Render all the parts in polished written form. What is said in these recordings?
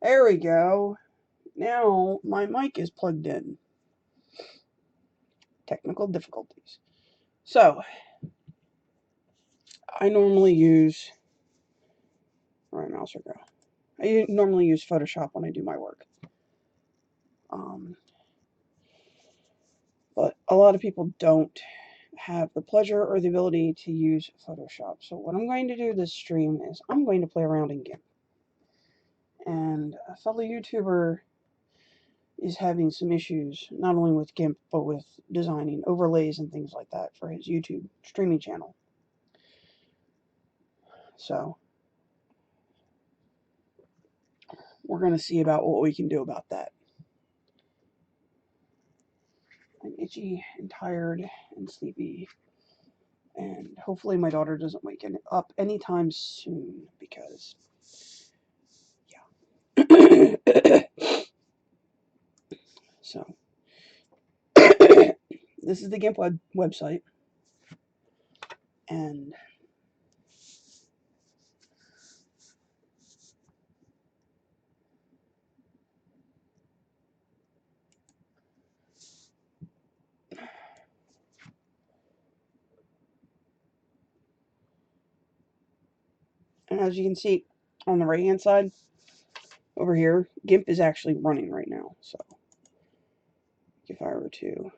There we go. Now my mic is plugged in. Technical difficulties. So, I normally use... Where my mouse will go. I normally use Photoshop when I do my work. But a lot of people don't have the pleasure or the ability to use Photoshop. So what I'm going to do this stream is I'm going to play around in GIMP. And a fellow YouTuber is having some issues, not only with GIMP, but with designing overlays and things like that for his YouTube streaming channel. So we're going to see about what we can do about that. I'm itchy and tired and sleepy. And hopefully my daughter doesn't wake up anytime soon, because, yeah. So, this is the GIMP website. And as you can see on the right hand side over here, GIMP is actually running right now. So if I were to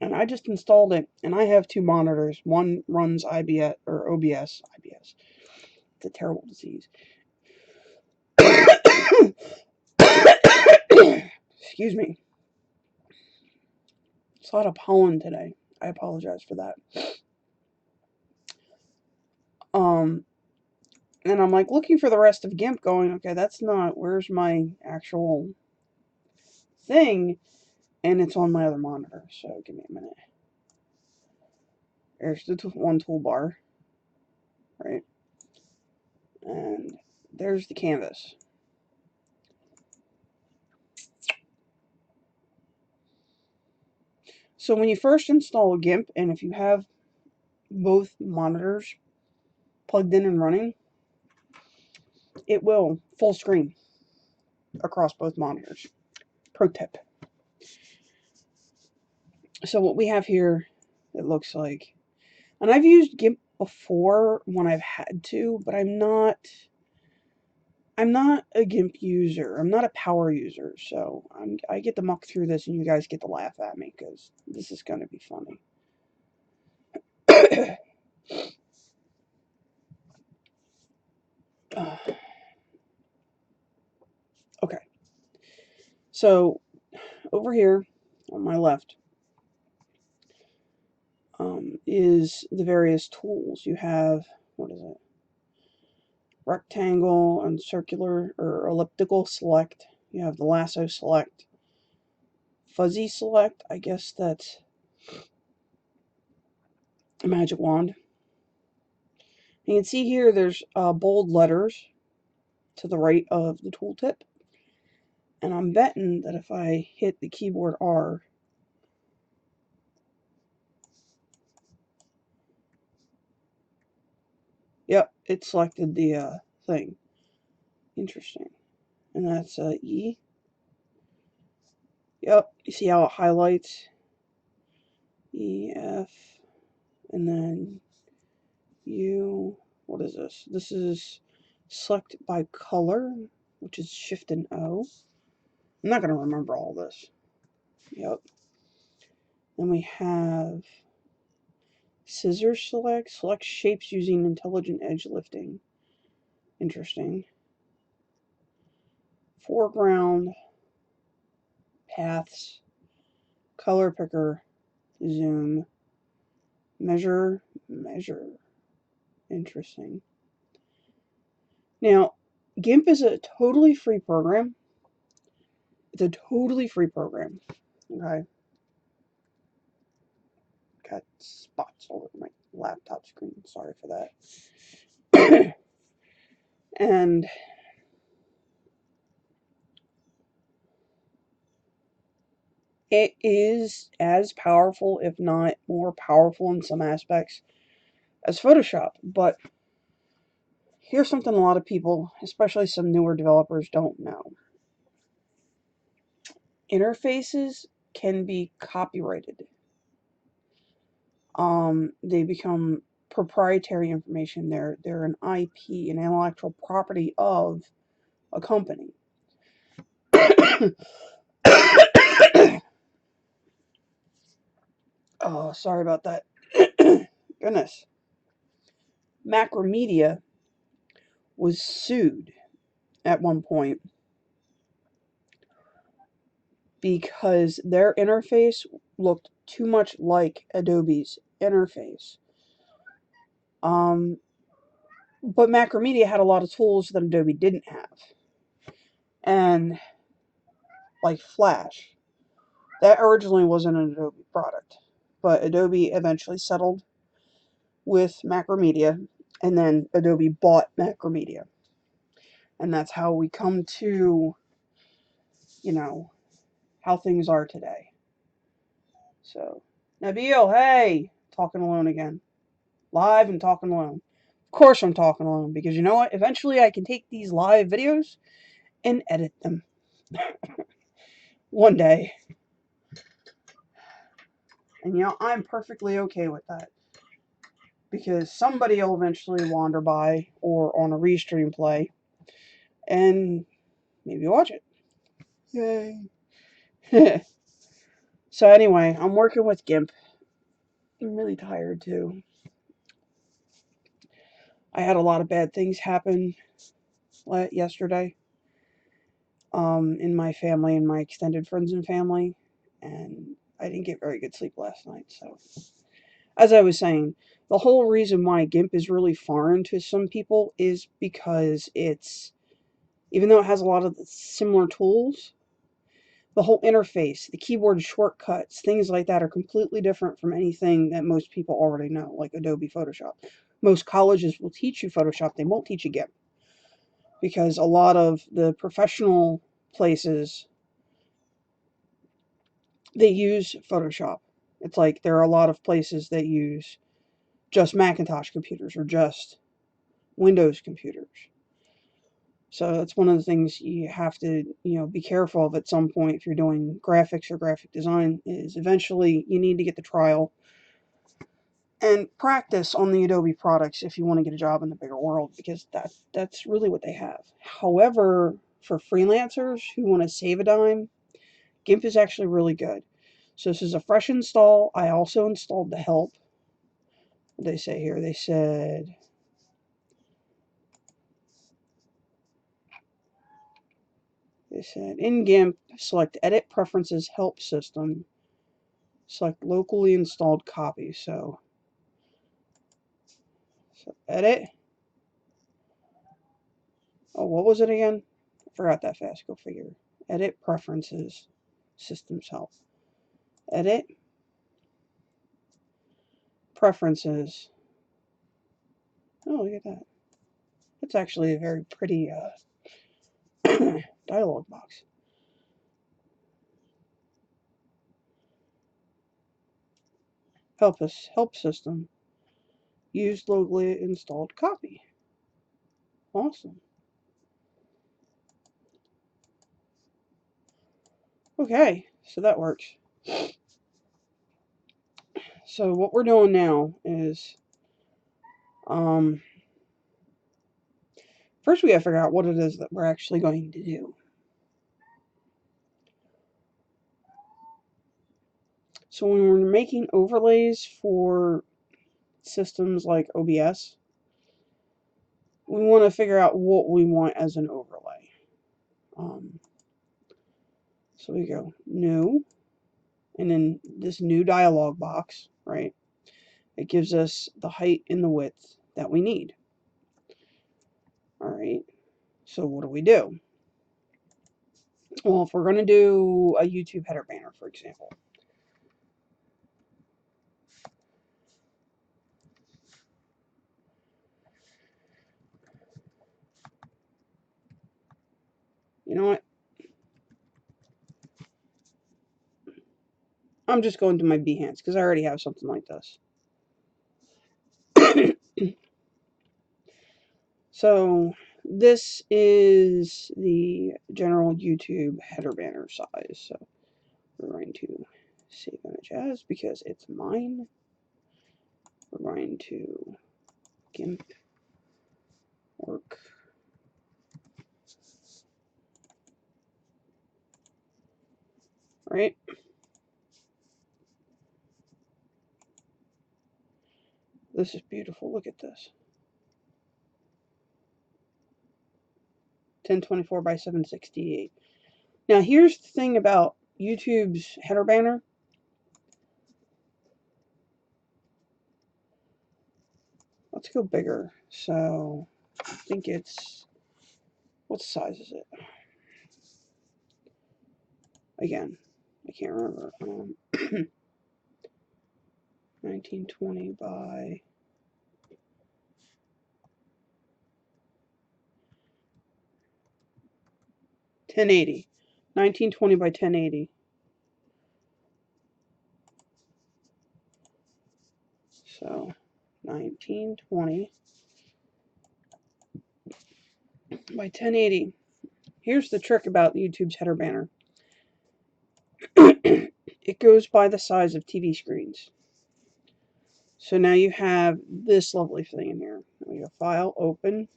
and I just installed it, and I have two monitors. One runs IBS or OBS. IBS. It's a terrible disease. Excuse me. It's a lot of pollen today. I apologize for that. And I'm like looking for the rest of GIMP going, okay, that's not, where's my actual thing? And it's on my other monitor, so give me a minute. There's the one toolbar, right? And there's the canvas. So when you first install GIMP, and if you have both monitors plugged in and running, it will full screen across both monitors. Pro tip. So what we have here, it looks like, and I've used GIMP before when I've had to, but I'm not a GIMP user. I'm not a power user, so I get to muck through this, and you guys get to laugh at me, because this is going to be funny. Okay. So, over here, on my left, is the various tools. You have, what is it? Rectangle and circular or elliptical select. You have the lasso select. Fuzzy select, I guess that's a magic wand. You can see here there's bold letters to the right of the tooltip. And I'm betting that if I hit the keyboard R, yep, it selected the thing. Interesting. And that's E. Yep, you see how it highlights? E, F, and then U. What is this? This is select by color, which is Shift and O. I'm not going to remember all this. Yep. Then we have scissor select. Select shapes using intelligent edge lifting. Interesting. Foreground. Paths. Color picker. Zoom. Measure. Interesting. Now, GIMP is a totally free program. It's a totally free program. Okay. Got spots all over my laptop screen. Sorry for that. And it is as powerful, if not more powerful in some aspects, as Photoshop. But here's something a lot of people, especially some newer developers, don't know. Interfaces can be copyrighted. They become proprietary information. They're an IP, an intellectual property of a company. Oh, sorry about that. Goodness. Macromedia was sued at one point because their interface looked too much like Adobe's interface. But Macromedia had a lot of tools that Adobe didn't have. And like Flash, that originally wasn't an Adobe product, but Adobe eventually settled with Macromedia, and then Adobe bought Macromedia. And that's how we come to, how things are today. So, Nabil, hey! Talking alone again. Live and talking alone. Of course I'm talking alone, because you know what? Eventually I can take these live videos and edit them. One day. And I'm perfectly okay with that. Because somebody will eventually wander by or on a restream play and maybe watch it. Yay. So anyway, I'm working with GIMP. I'm really tired too. I had a lot of bad things happen yesterday in my family and my extended friends and family, and I didn't get very good sleep last night. So, as I was saying, the whole reason why GIMP is really foreign to some people is because even though it has a lot of similar tools, the whole interface, the keyboard shortcuts, things like that are completely different from anything that most people already know, like Adobe Photoshop. Most colleges will teach you Photoshop, they won't teach you GIMP. Because a lot of the professional places, they use Photoshop. It's like there are a lot of places that use just Macintosh computers or just Windows computers. So that's one of the things you have to, be careful of at some point if you're doing graphics or graphic design, is eventually you need to get the trial and practice on the Adobe products if you want to get a job in the bigger world, because that's really what they have. However, for freelancers who want to save a dime, GIMP is actually really good. So this is a fresh install. I also installed the help. What did they say here? They said in GIMP, select Edit Preferences Help System. Select locally installed copy. So edit. Oh, what was it again? I forgot that fast. Go figure. Edit Preferences, Systems Help. Edit Preferences. Oh, look at that. It's actually a very pretty dialog box. Help system. Use locally installed copy. Awesome. Okay, so that works. So what we're doing now is, first we gotta figure out what it is that we're actually going to do. So when we're making overlays for systems like OBS, we want to figure out what we want as an overlay. So we go new, and then this new dialog box, right? It gives us the height and the width that we need. All right, so what do? Well, if we're going to do a YouTube header banner, for example, you know what? I'm just going to my Behance because I already have something like this. So this is the general YouTube header banner size. So we're going to save image as because it's mine. We're going to GIMP work. Right? This is beautiful. Look at this. 1024 by 768. Now here's the thing about YouTube's header banner. Let's go bigger. So I think it's, what size is it? Again, I can't remember. 1920 by 1080. 1920 by 1080. So 1920 by 1080. Here's the trick about YouTube's header banner. It goes by the size of TV screens. So now you have this lovely thing in here. We go File, Open.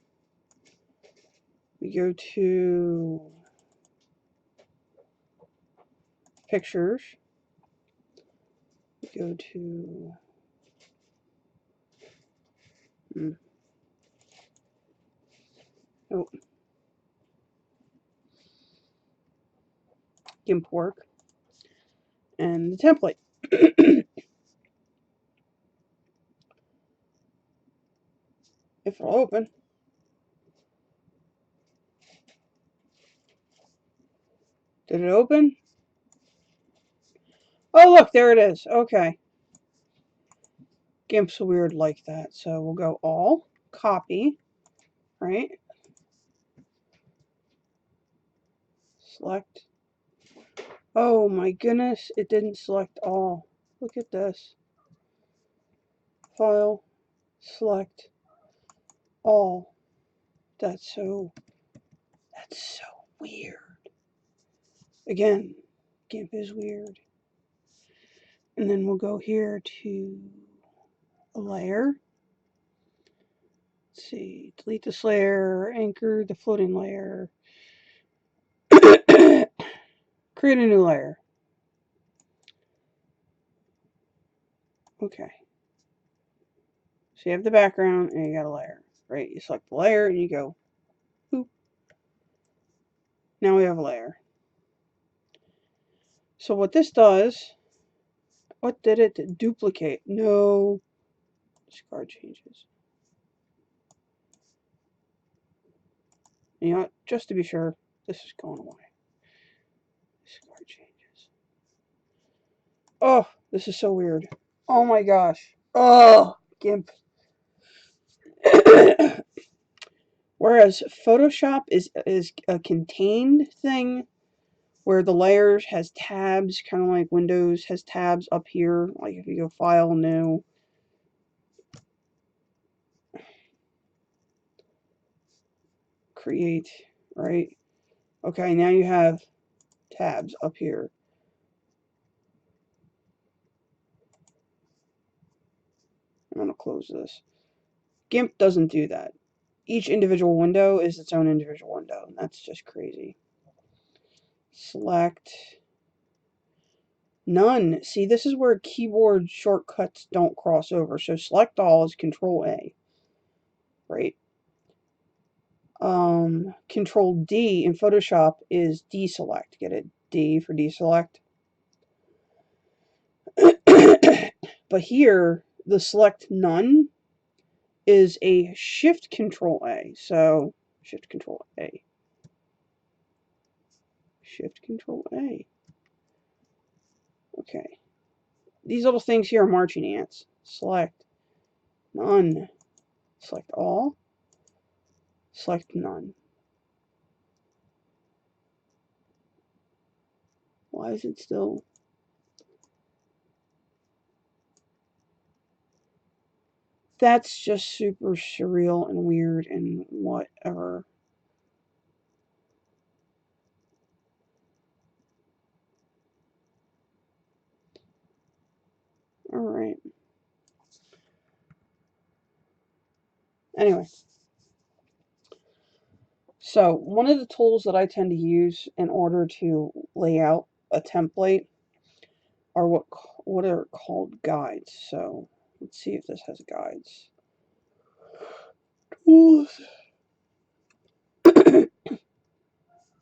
We go to Pictures. We go to GIMP work and the template. If it'll open. Did it open? Oh, look, there it is. Okay. GIMP's weird like that. So we'll go All, Copy, right? Select. Oh my goodness, it didn't select all. Look at this. File, select, all. That's so weird. Again, GIMP is weird. And then we'll go here to a layer. Let's see, delete this layer, anchor the floating layer. Create a new layer. Okay. So you have the background and you got a layer, right? You select the layer and you go, boop. Now we have a layer. So what this does, what did it duplicate? No. Discard changes. You know what? Just to be sure, this is going away. Discard changes. Oh, this is so weird. Oh my gosh. Oh, GIMP. Whereas Photoshop is a contained thing where the layers has tabs, kind of like Windows has tabs up here. Like if you go File, New. Create, right? Okay, now you have tabs up here. I'm going to close this. GIMP doesn't do that. Each individual window is its own individual window, and that's just crazy. Select. None. See, this is where keyboard shortcuts don't cross over. So select all is Control A, right? Control D in Photoshop is deselect. Get it? D for deselect. But here, the select none is a Shift Control A. So Shift Control A. Shift Control A. Okay. These little things here are marching ants. Select none. Select all. Select none. Why is it still? That's just super surreal and weird and whatever. Alright. Anyway. So, one of the tools that I tend to use in order to lay out a template are what are called guides. So, let's see if this has guides. Tools.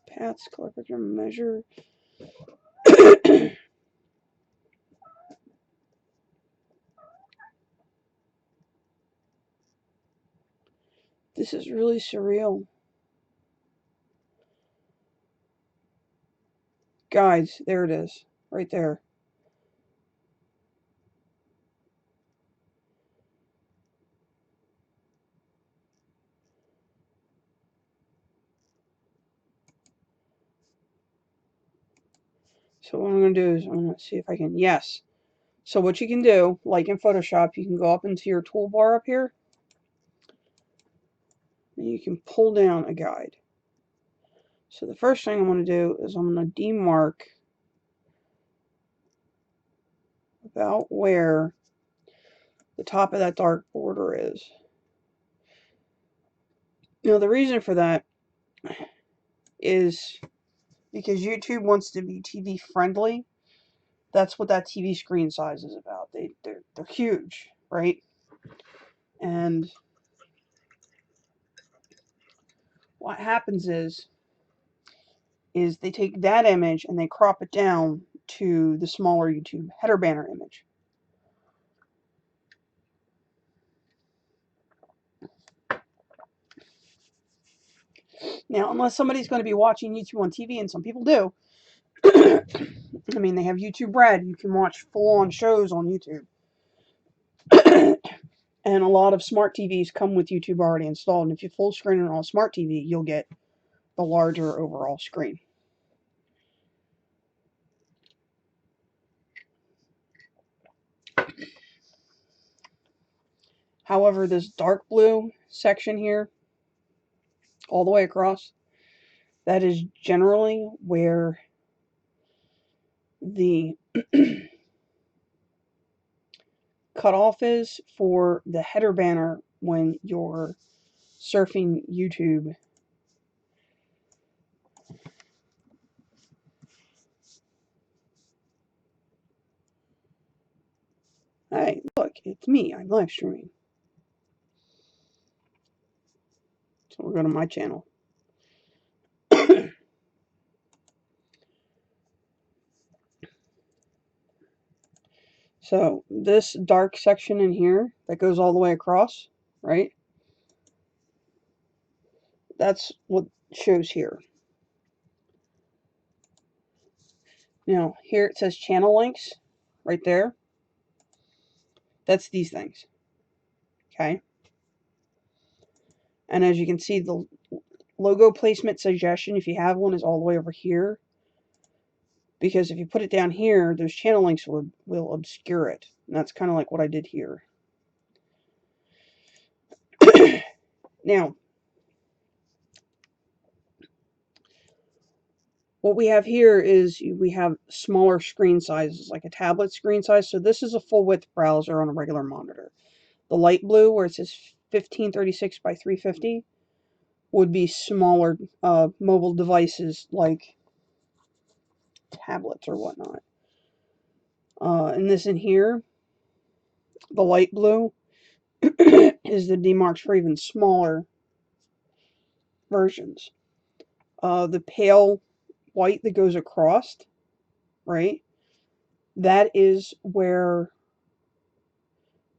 Paths, color picture, measure. This is really surreal. Guides, there it is, right there. So what I'm going to do is I'm going to see if I can, yes. So what you can do, like in Photoshop, you can go up into your toolbar up here, and you can pull down a guide. So the first thing I'm going to do is I'm going to demark about where the top of that dark border is. Now the reason for that is because YouTube wants to be TV friendly. That's what that TV screen size is about. They're huge, right? And what happens is they take that image and they crop it down to the smaller YouTube header banner image. Now, unless somebody's going to be watching YouTube on TV, and some people do, I mean, they have YouTube Red. You can watch full-on shows on YouTube. And a lot of smart TVs come with YouTube already installed. And if you full screen it on a smart TV, you'll get the larger overall screen. However, this dark blue section here, all the way across, that is generally where the cutoff is for the header banner when you're surfing YouTube. Hey, look, it's me. I'm live streaming. So we'll go to my channel. So this dark section in here that goes all the way across, right? That's what shows here. Now, here it says channel links right there. That's these things. Okay. And as you can see, the logo placement suggestion, if you have one, is all the way over here. Because if you put it down here, those channel links will obscure it. And that's kind of like what I did here. Now, what we have here is we have smaller screen sizes, like a tablet screen size. So this is a full width browser on a regular monitor. The light blue, where it says 1536 by 350, would be smaller mobile devices like tablets or whatnot. And this in here, the light blue, is the demarks for even smaller versions. The pale white that goes across, right? That is where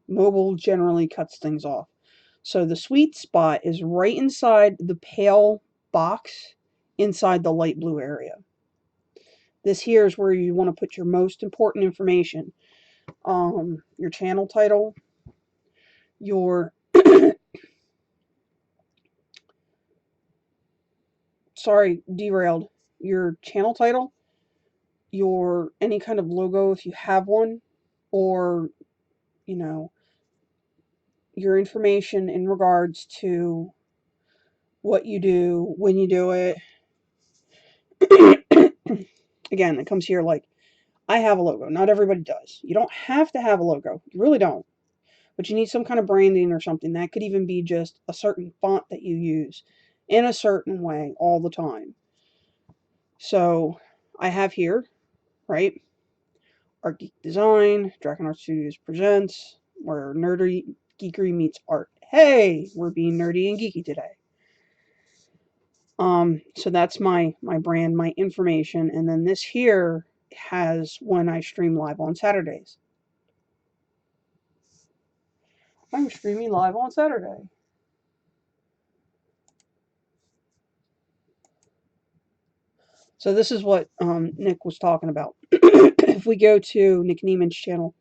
mobile generally cuts things off. So the sweet spot is right inside the pale box inside the light blue area. This here is where you want to put your most important information. Your channel title, your sorry, derailed. Your channel title, your any kind of logo if you have one, or your information in regards to what you do, when you do it. Again, it comes here like, I have a logo. Not everybody does. You don't have to have a logo. You really don't. But you need some kind of branding or something. That could even be just a certain font that you use in a certain way all the time. So I have here, right, Art Geek Design, Drakenart Studios presents, where nerdy geekery meets art. Hey, we're being nerdy and geeky today. So that's my brand, my information, and then this here has when I stream live on Saturdays. I'm streaming live on Saturday. So this is what Nick was talking about. If we go to Nick Neiman's channel,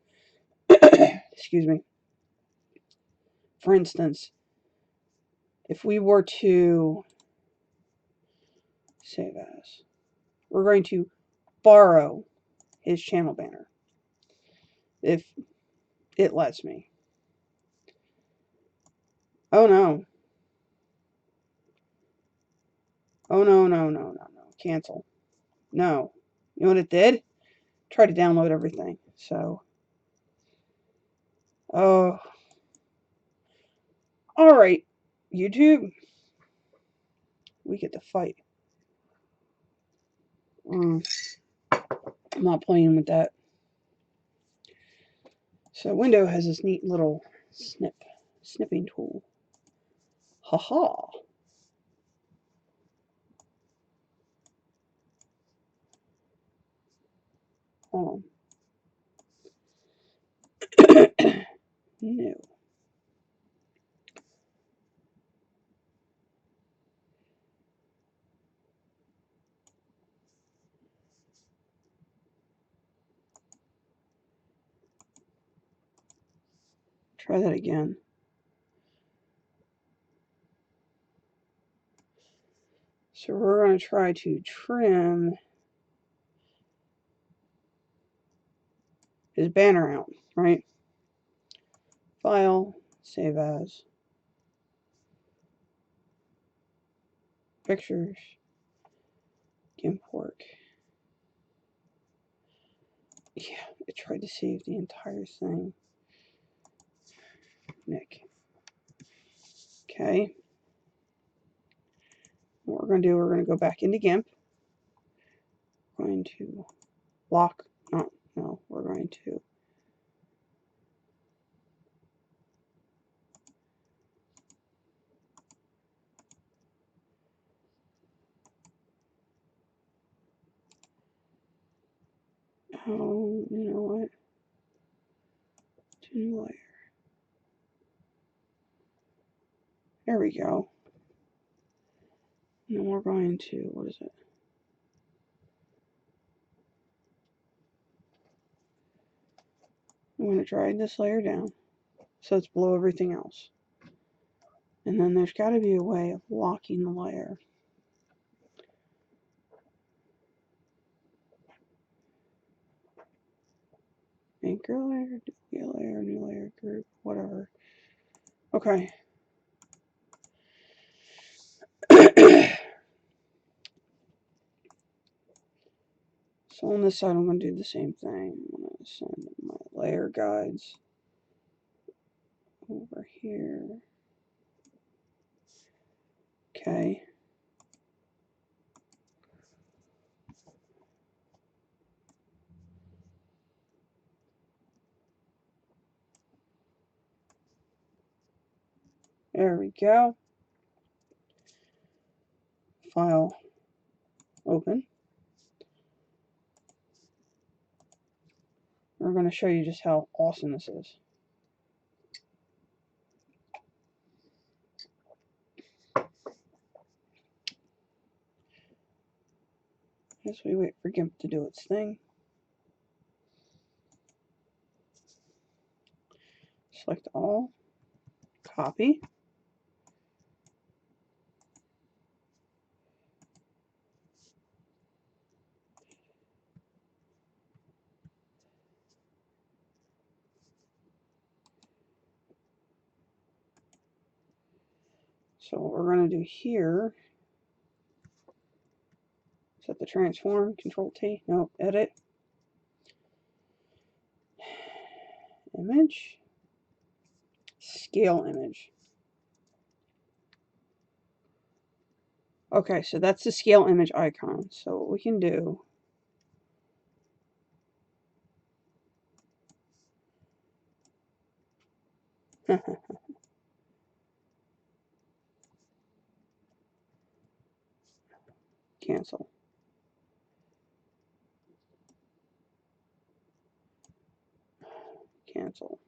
excuse me, for instance, if we were to save as, we're going to borrow his channel banner, if it lets me. Oh no. Oh no, no, no, no, no. Cancel. No. You know what it did? Try to download everything. So, oh. Alright, YouTube. We get to fight. I'm not playing with that. So Windows has this neat little snipping tool. Haha. Hold on. No. Try that again. So we're going to try to trim his banner out, right? File, save as, pictures, GIMP work. Yeah, I tried to save the entire thing. Nick. Okay. What we're going to do, we're going to go back into GIMP. We're going to lock, no, we're going to you know what? New layer. There we go. And then we're going to, what is it? I'm going to drag this layer down so it's below everything else. And then there's got to be a way of locking the layer. Anchor layer, duplicate layer, new layer, group, whatever. Okay. So on this side, I'm going to do the same thing. I'm going to send my layer guides over here. Okay. There we go. File, open. We're going to show you just how awesome this is. As we wait for GIMP to do its thing. Select all, copy. So what we're going to do here, set the transform, Control T, no, edit, image, scale image. Okay, so that's the scale image icon. So what we can do, cancel. Cancel.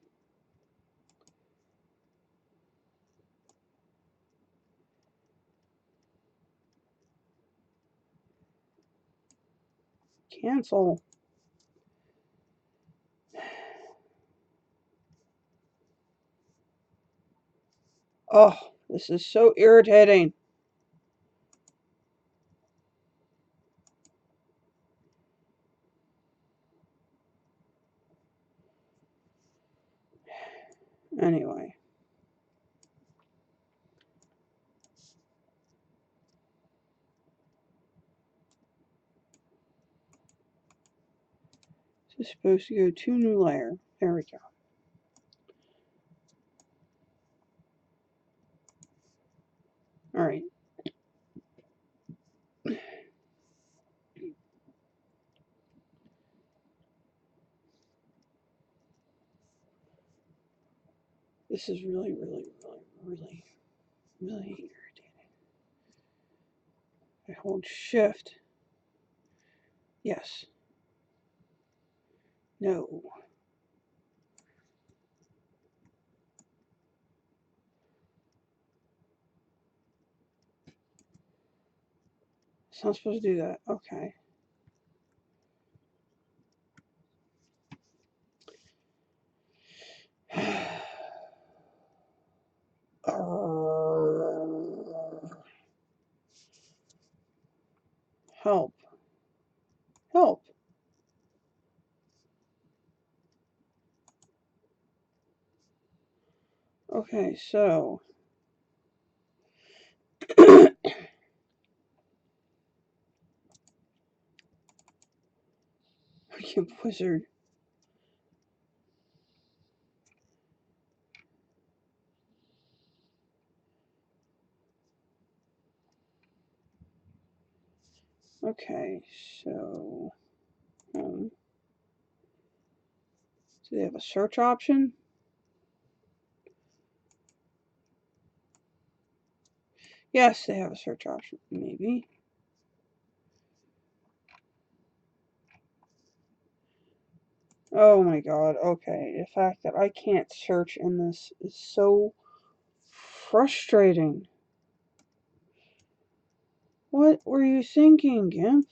Cancel. Oh, this is so irritating. Anyway. This is supposed to go to new layer. There we go. Alright. This is really irritating. I hold shift. Yes. No. It's not supposed to do that. Okay. Help. Help. Okay, so GIMP wizard. Okay, so do they have a search option? Yes, they have a search option. Maybe. Oh my god, okay. The fact that I can't search in this is so frustrating. What were you thinking, GIMP?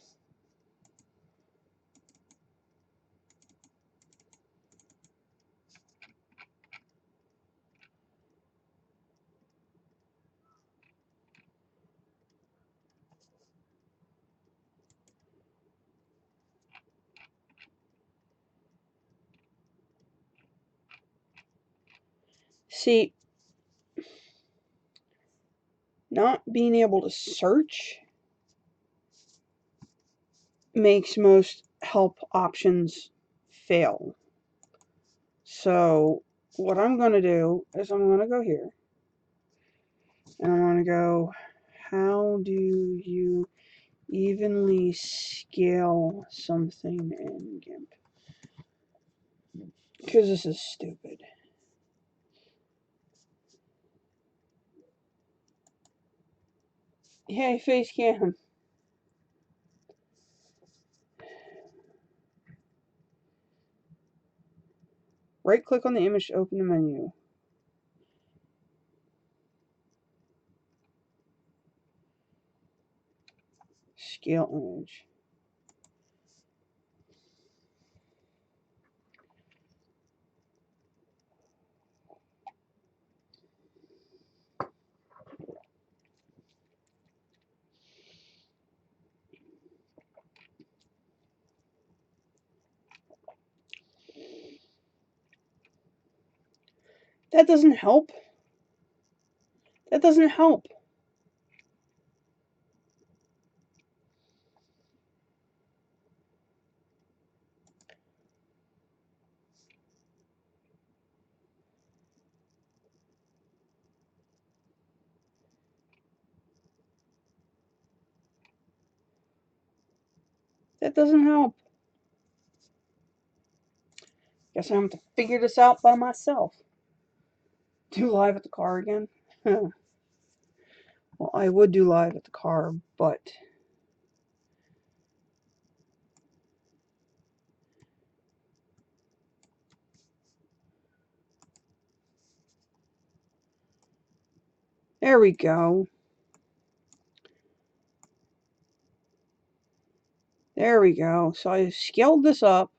See, not being able to search makes most help options fail. So what I'm going to do is I'm going to go here and I'm going to go, how do you evenly scale something in GIMP? Because this is stupid. Hey, face cam. Right click on the image to open the menu. Scale image. That doesn't help. That doesn't help. That doesn't help. Guess I'm going to figure this out by myself. Do live at the car again? Well, I would do live at the car, but there we go. There we go. So I scaled this up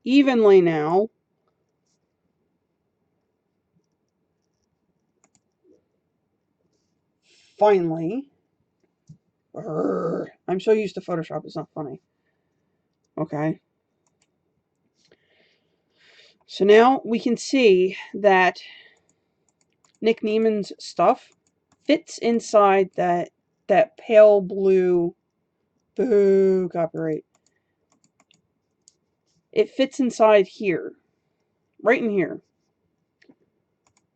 evenly now. Finally. I'm so used to Photoshop, it's not funny. Okay. So now we can see that Nick Neiman's stuff fits inside that pale blue. Boo, copyright. It fits inside here. Right in here.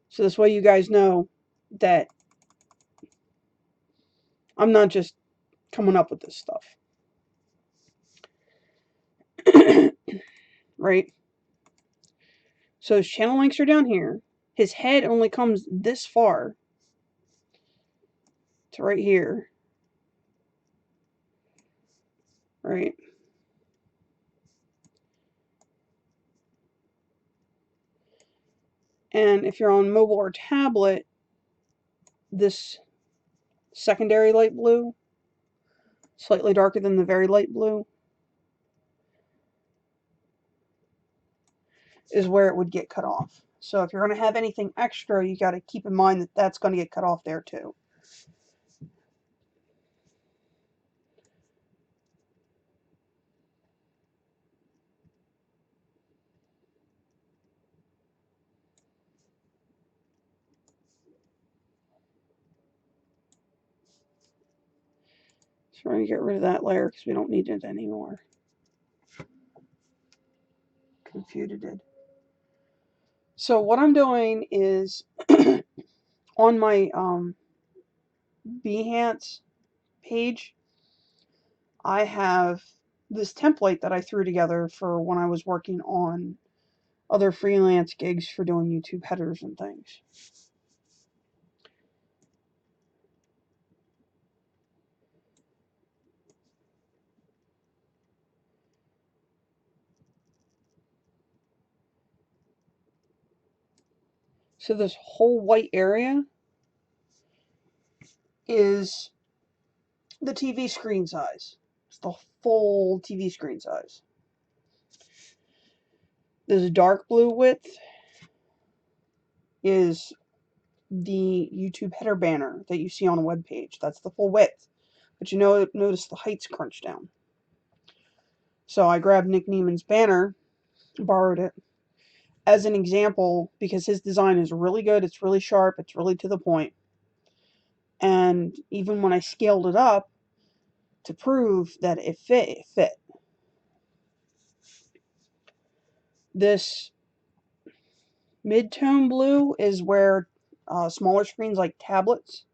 So this way you guys know that I'm not just coming up with this stuff. Right? So his channel links are down here. His head only comes this far. To right here. Right? And if you're on mobile or tablet, this secondary light blue, slightly darker than the very light blue, is where it would get cut off. So if you're going to have anything extra, you got to keep in mind that that's going to get cut off there too. So we're going to get rid of that layer because we don't need it anymore. Computed it. So what I'm doing is on my Behance page, I have this template that I threw together for when I was working on other freelance gigs for doing YouTube headers and things. So this whole white area is the TV screen size. It's the full TV screen size. This dark blue width is the YouTube header banner that you see on a web page. That's the full width. But you know, notice the height's crunched down. So I grabbed Nick Neiman's banner, borrowed it, as an example because his design is really good. It's really sharp. It's really to the point. And even when I scaled it up to prove that it fit. This mid-tone blue is where smaller screens like tablets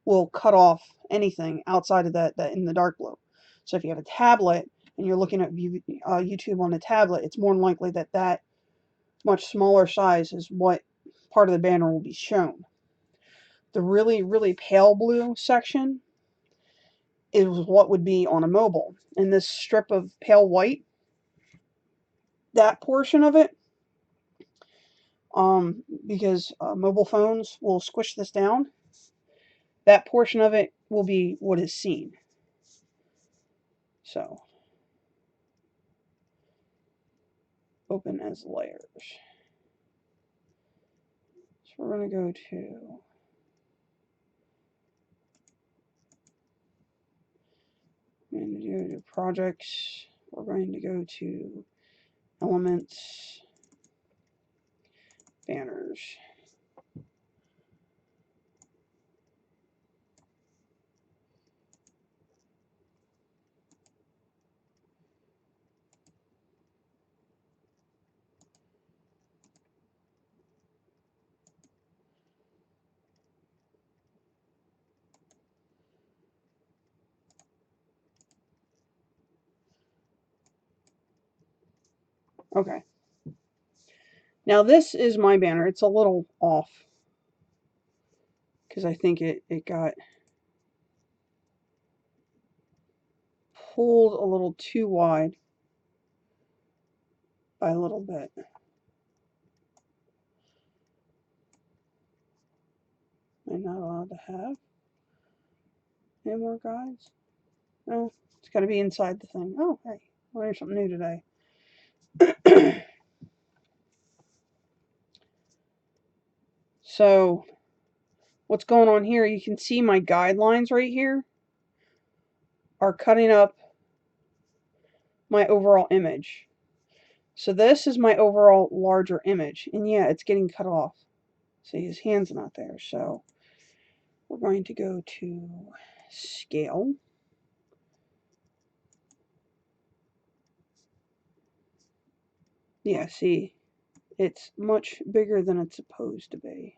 will cut off anything outside of that in the dark blue. So if you have a tablet and you're looking at YouTube on a tablet, it's more than likely that that much smaller size is what part of the banner will be shown. The really, really pale blue section is what would be on a mobile. And this strip of pale white, that portion of it, because mobile phones will squish this down, that portion of it will be what is seen. So, open as layers. So we're going to go to projects. We're going to go to elements, banners. Okay. Now this is my banner. It's a little off because I think it got pulled a little too wide by a little bit. I'm not allowed to have any more guides. No, it's got to be inside the thing. Oh, hey, learned something new today. So, what's going on here? You can see my guidelines right here are cutting up my overall image. So this is my overall larger image, and yeah, it's getting cut off. See, his hand's not there, so we're going to go to scale. Yeah, see, it's much bigger than it's supposed to be.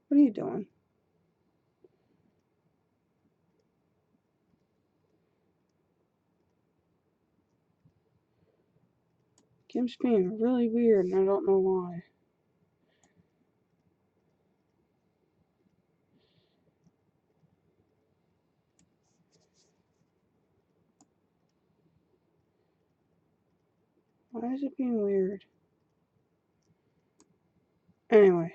What are you doing? GIMP's being really weird, and I don't know why. Why is it being weird? Anyway.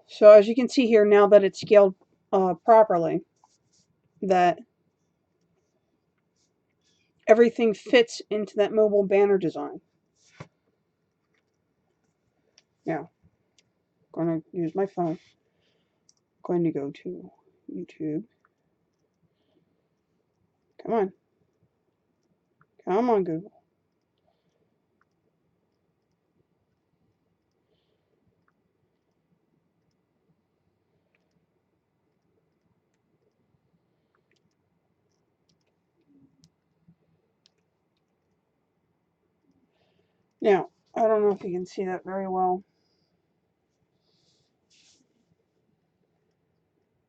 So as you can see here, now that it's scaled properly, that everything fits into that mobile banner design. Now, I'm going to use my phone. I'm going to go to YouTube. Come on. Come on, Google. Now, I don't know if you can see that very well.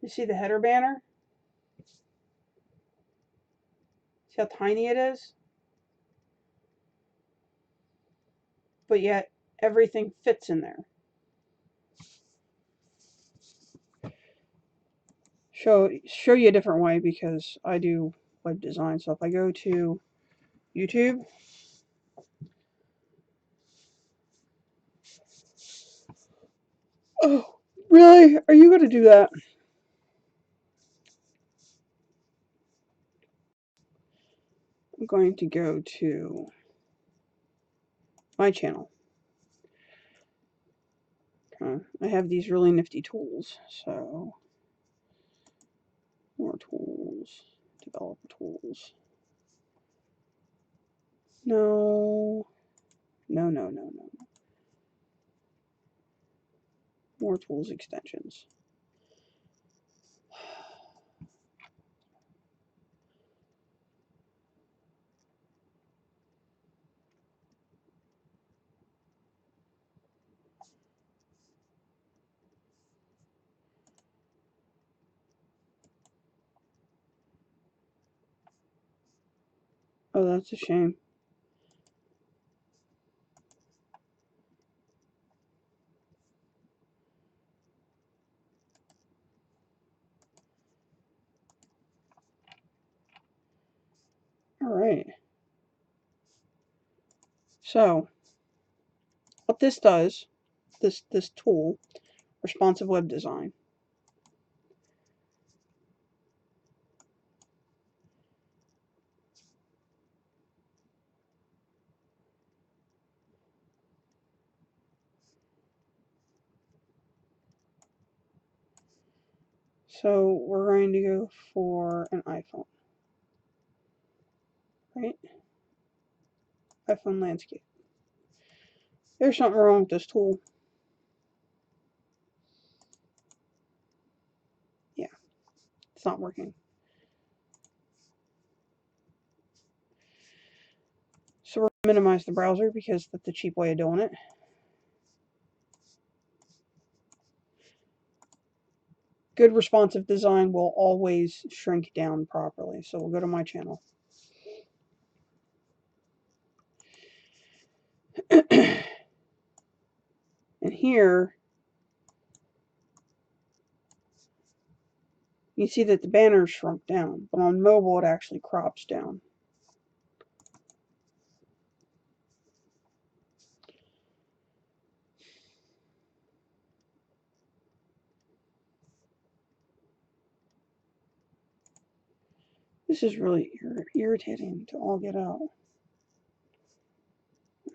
You see the header banner? See how tiny it is? But yet, everything fits in there. Show you a different way because I do web design. So if I go to YouTube, oh, really? Are you going to do that? I'm going to go to my channel. I have these really nifty tools. So, more tools, developer tools. No. More tools extensions. Oh, that's a shame. All right. So, what this does, this tool, responsive web design. So we're going to go for an iPhone, right? iPhone landscape. There's something wrong with this tool. Yeah, it's not working. So we're going to minimize the browser because that's the cheap way of doing it. good responsive design will always shrink down properly. So we'll go to my channel. And here, you see that the banner shrunk down, but on mobile it actually crops down. This is really irritating to all get out.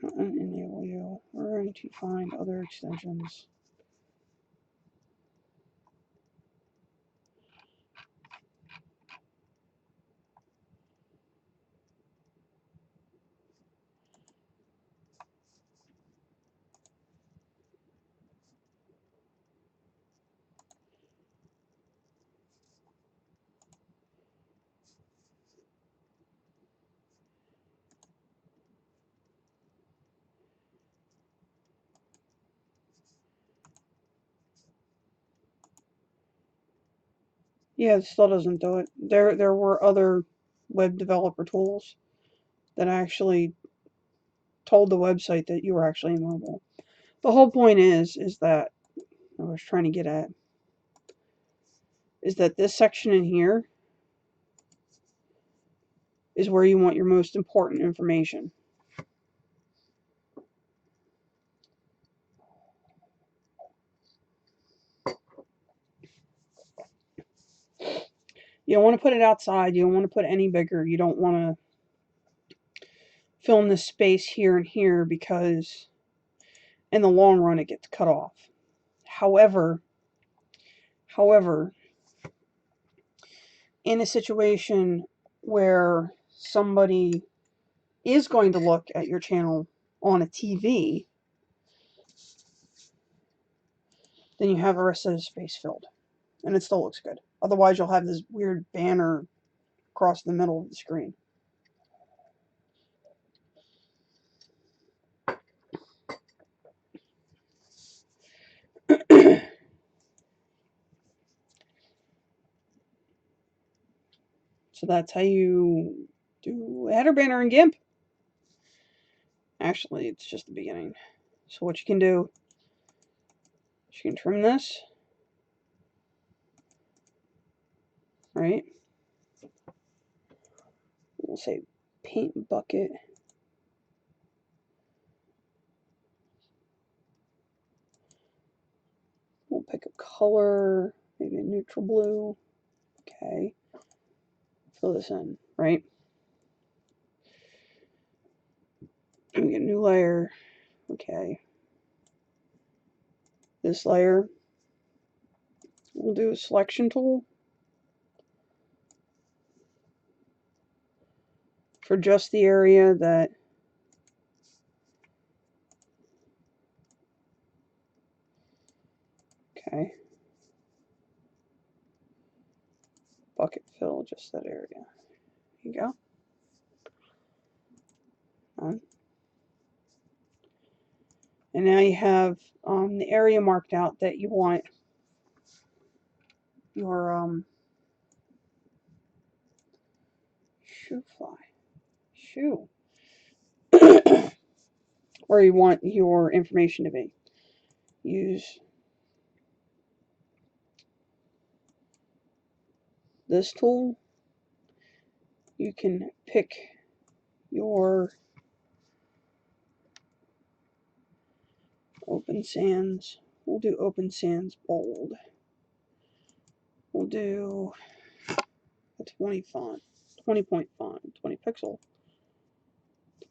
Enable you. We're going to find other extensions. Yeah, it still doesn't do it. There were other web developer tools that actually told the website that you were actually mobile. The whole point is that I was trying to get at is that this section in here is where you want your most important information. You don't want to put it outside. You don't want to put it any bigger. You don't want to fill in this space here and here because in the long run it gets cut off. However, in a situation where somebody is going to look at your channel on a TV, then you have the rest of the space filled. And it still looks good. Otherwise, you'll have this weird banner across the middle of the screen. So that's how you do a header banner in GIMP. Actually, it's just the beginning. So what you can do is you can trim this, right? We'll say paint bucket. We'll pick a color, maybe a neutral blue. Okay. Fill this in, right? And we get a new layer. Okay. This layer, we'll do a selection tool for just the area that okay. Bucket fill just that area. There you go. And now you have the area marked out that you want your shoe where you want your information to be. Use this tool. You can pick your Open Sans. We'll do Open Sans bold. We'll do a 20 font, 20 point font, 20 pixel,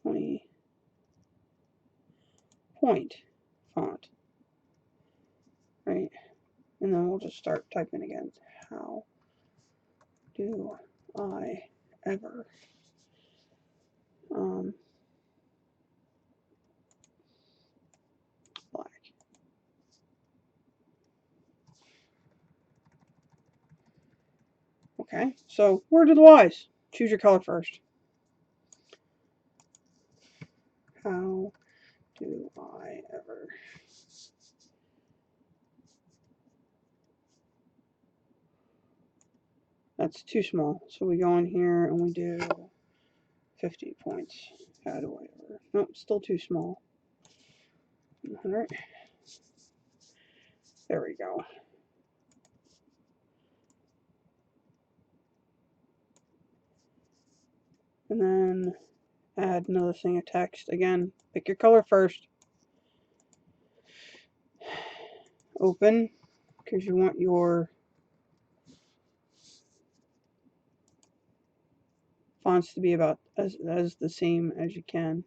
20 point font, right? And then we'll just start typing again. How do I ever black? Okay, so word of the wise. Choose your color first. How do I ever That's too small. So we go in here and we do 50 points. Add whatever. Nope, still too small. 100. There we go. And then add another thing of text. Again, pick your color first. Open, because you want your fonts to be about as the same as you can.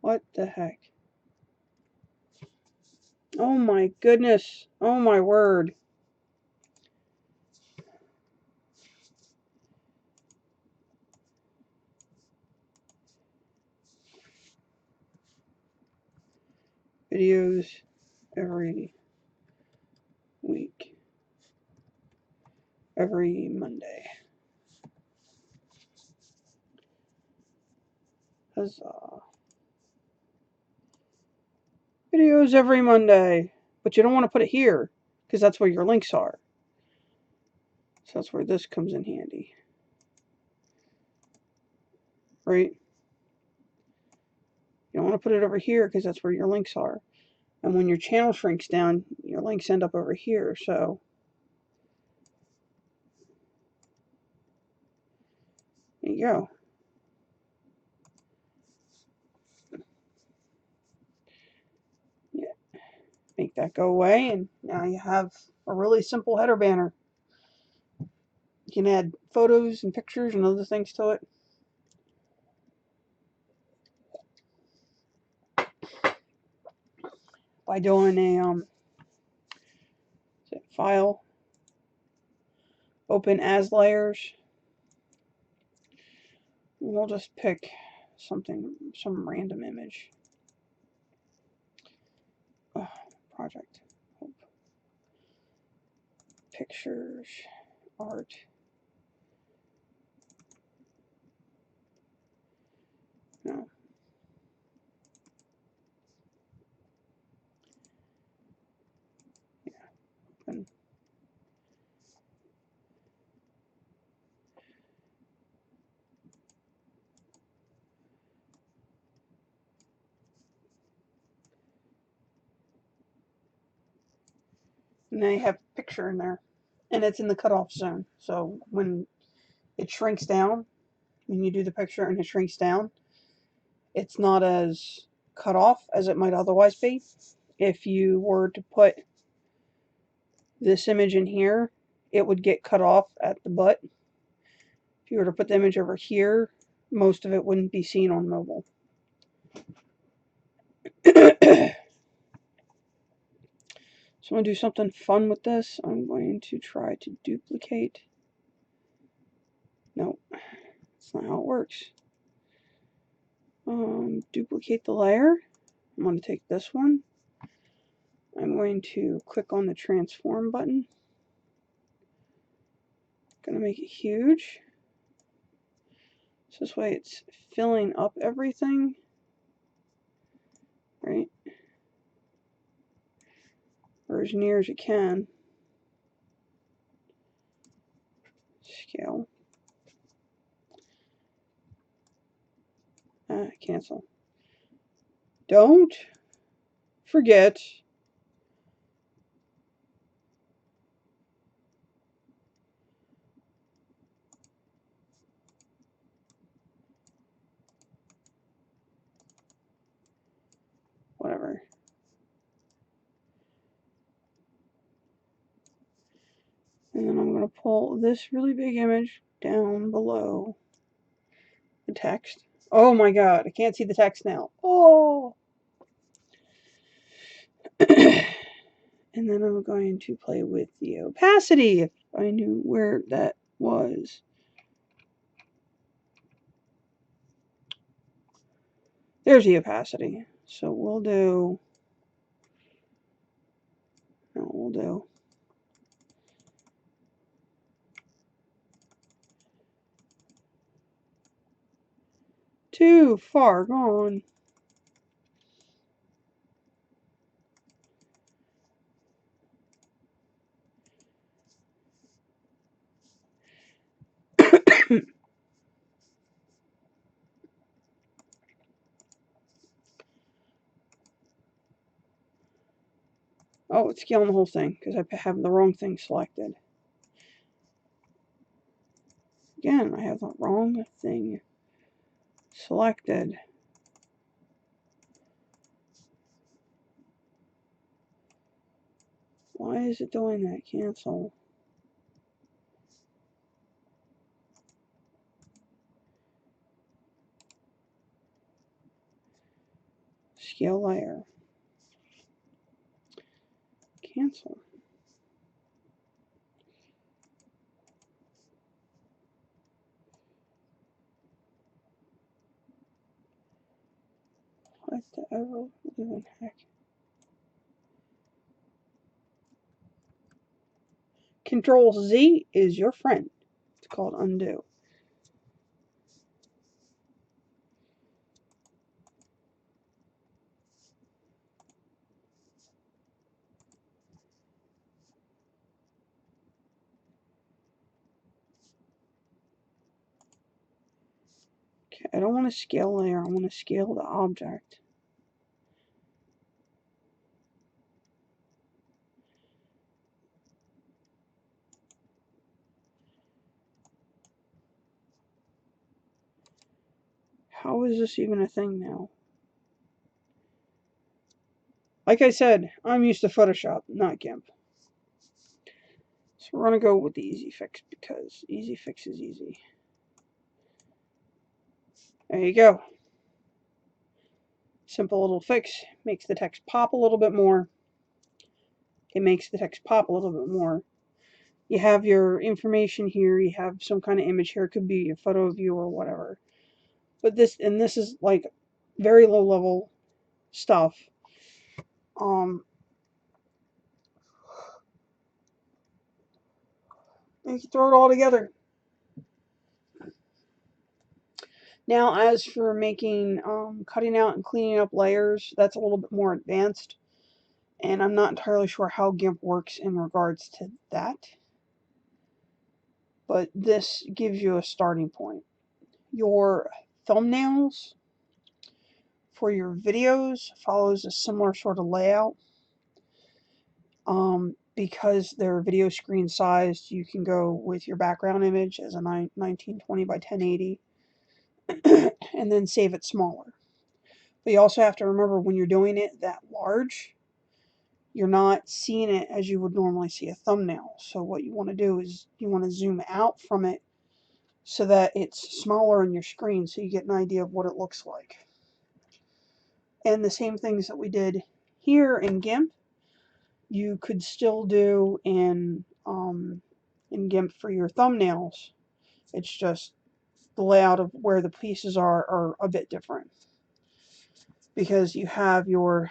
What the heck? Oh my goodness. Oh my word. Videos every week. Every Monday. Huzzah. Videos every Monday. But you don't want to put it here, because that's where your links are. So that's where this comes in handy. Right? You don't want to put it over here, because that's where your links are. And when your channel shrinks down, your links end up over here. So there you go. Yeah. Make that go away, and now you have a really simple header banner. You can add photos and pictures and other things to it. By doing a file, open as layers. We'll just pick some random image. Oh, project. Pictures, art. No. Yeah. Open. And now you have a picture in there. And it's in the cutoff zone. So when it shrinks down, when you do the picture and it shrinks down, it's not as cut off as it might otherwise be. If you were to put this image in here, it would get cut off at the butt. If you were to put the image over here, most of it wouldn't be seen on mobile. So I'm going to do something fun with this. I'm going to try to duplicate. Nope, that's not how it works. Duplicate the layer. I'm going to take this one. I'm going to click on the transform button. Going to make it huge. So this way it's filling up everything. Right? Or as near as you can. Scale. Cancel. Don't forget whatever. And then I'm going to pull this really big image down below the text. Oh my god, I can't see the text now. Oh! And then I'm going to play with the opacity if I knew where that was. There's the opacity. So we'll do Too far gone. Oh, it's scaling the whole thing because I have the wrong thing selected. Again, I have the wrong thing selected. Why is it doing that? Cancel. Scale layer. Cancel. What the ever living heck? Control Z is your friend. It's called undo. Okay, I don't want to scale layer. I want to scale the object. How is this even a thing now? Like I said, I'm used to Photoshop, not GIMP. So we're going to go with the easy fix because easy fix is easy. There you go. Simple little fix. Makes the text pop a little bit more. It makes the text pop a little bit more. You have your information here. You have some kind of image here. It could be a photo of you or whatever. But this is like very low level stuff. You can throw it all together. Now, as for making, cutting out and cleaning up layers, that's a little bit more advanced. And I'm not entirely sure how GIMP works in regards to that. But this gives you a starting point. Your thumbnails for your videos follows a similar sort of layout. Because they're video screen sized, you can go with your background image as a 1920 by 1080 and then save it smaller. But you also have to remember when you're doing it that large, you're not seeing it as you would normally see a thumbnail. So what you want to do is you want to zoom out from it so that it's smaller on your screen so you get an idea of what it looks like. And the same things that we did here in GIMP, you could still do in GIMP for your thumbnails. It's just the layout of where the pieces are a bit different. Because you have your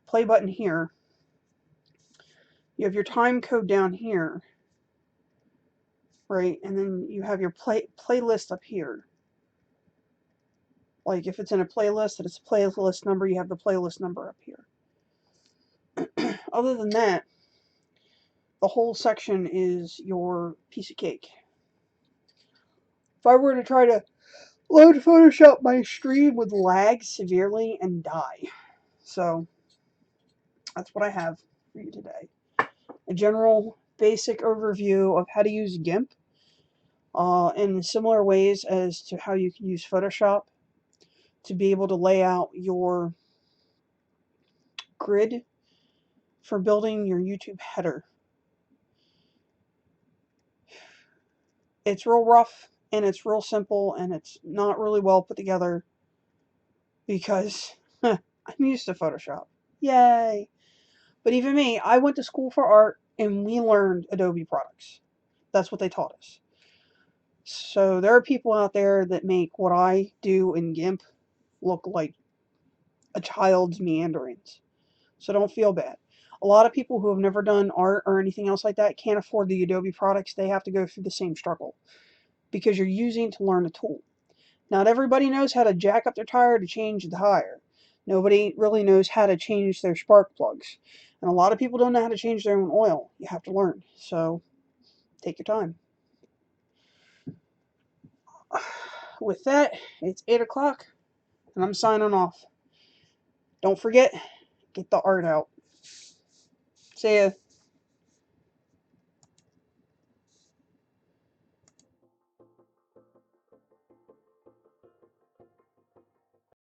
play button here, you have your time code down here, right? And then you have your playlist up here. Like if it's in a playlist and it's a playlist number, you have the playlist number up here. Other than that, the whole section is your piece of cake. If I were to try to load Photoshop, my stream would lag severely and die. So that's what I have for you today. A general basic overview of how to use GIMP in similar ways as to how you can use Photoshop to be able to lay out your grid for building your YouTube header. It's real rough and it's real simple and it's not really well put together because I'm used to Photoshop. Yay! But even me, I went to school for art and we learned Adobe products. That's what they taught us. So there are people out there that make what I do in GIMP look like a child's meanderings. So don't feel bad. A lot of people who have never done art or anything else like that can't afford the Adobe products. They have to go through the same struggle because you're using to learn a tool. Not everybody knows how to jack up their tire to change the tire. Nobody really knows how to change their spark plugs. And a lot of people don't know how to change their own oil. You have to learn. So take your time. With that, it's 8 o'clock, and I'm signing off. Don't forget, get the art out. See ya.